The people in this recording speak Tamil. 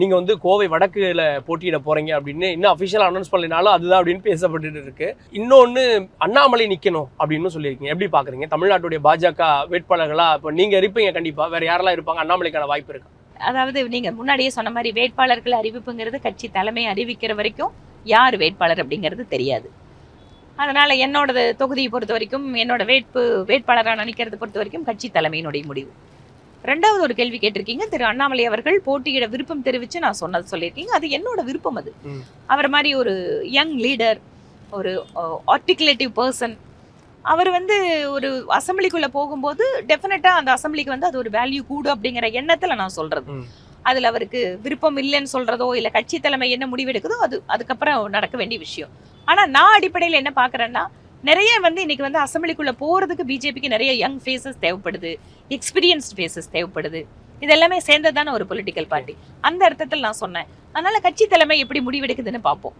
நீங்க வந்து கோவை வடக்குல போட்டியிட போறீங்க அப்படின்னு இன்னும் அஃபிஷியலா அனௌன்ஸ் பண்ணலனாலும் அதுதான் அப்படின்னு பேசப்பட்டு இருக்கு. இன்னொன்னு அண்ணாமலை நிக்கணும் அப்படின்னு சொல்லியிருக்கீங்க. எப்படி பாக்குறீங்க? தமிழ்நாட்டுடைய பாஜக வேட்பாளர்களா இப்போ நீங்க இருப்பீங்க கண்டிப்பா. வேற யாரெல்லாம் இருப்பாங்க? அண்ணாமலைக்கான வாய்ப்பு இருக்கு? அதாவது நீங்க முன்னாடியே சொன்ன மாதிரி வேட்பாளர்கள் அறிவிப்புங்கிறது கட்சி தலைமை அறிவிக்கிற வரைக்கும் யார் வேட்பாளர் அப்படிங்கிறது தெரியாது. அதனால என்னோட தொகுதியை பொறுத்த வரைக்கும் என்னோட வேட்பாளராக நினைக்கிறத பொறுத்த வரைக்கும் கட்சி தலைமையினுடைய முடிவு. ரெண்டாவது ஒரு கேள்வி கேட்டிருக்கீங்க, திரு அண்ணாமலை அவர்கள் போட்டியிட விருப்பம் தெரிவிச்சு நான் சொன்னது சொல்லியிருக்கீங்க. அது என்னோட விருப்பம். அது அவர் மாதிரி ஒரு யங் லீடர், ஒரு ஆர்டிகுலேட்டிவ் பர்சன், அவர் வந்து ஒரு அசம்பிளிக்குள்ள போகும்போது டெஃபினட்டா அந்த அசம்பிளிக்கு வந்து அது ஒரு வேல்யூ கூடும் அப்படிங்கிற எண்ணத்துல நான் சொல்றது. அதுல அவருக்கு விருப்பம் இல்லைன்னு சொல்றதோ இல்ல கட்சி தலைமை என்ன முடிவெடுக்குதோ அதுக்கப்புறம் நடக்க வேண்டிய விஷயம். ஆனா நான் அடிப்படையில் என்ன பாக்குறேன்னா, நிறைய வந்து இன்னைக்கு வந்து அசம்பிளிக்குள்ள போறதுக்கு பிஜேபிக்கு நிறைய யங் ஃபேஸஸ் தேவைப்படுது, எக்ஸ்பீரியன்ஸ்ட் ஃபேஸஸ் தேவைப்படுது. இது எல்லாமே சேர்ந்ததான ஒரு பொலிட்டிக்கல் பார்ட்டி. அந்த அர்த்தத்தில் நான் சொன்னேன். அதனால கட்சி தலைமை எப்படி முடிவெடுக்குதுன்னு பார்ப்போம்.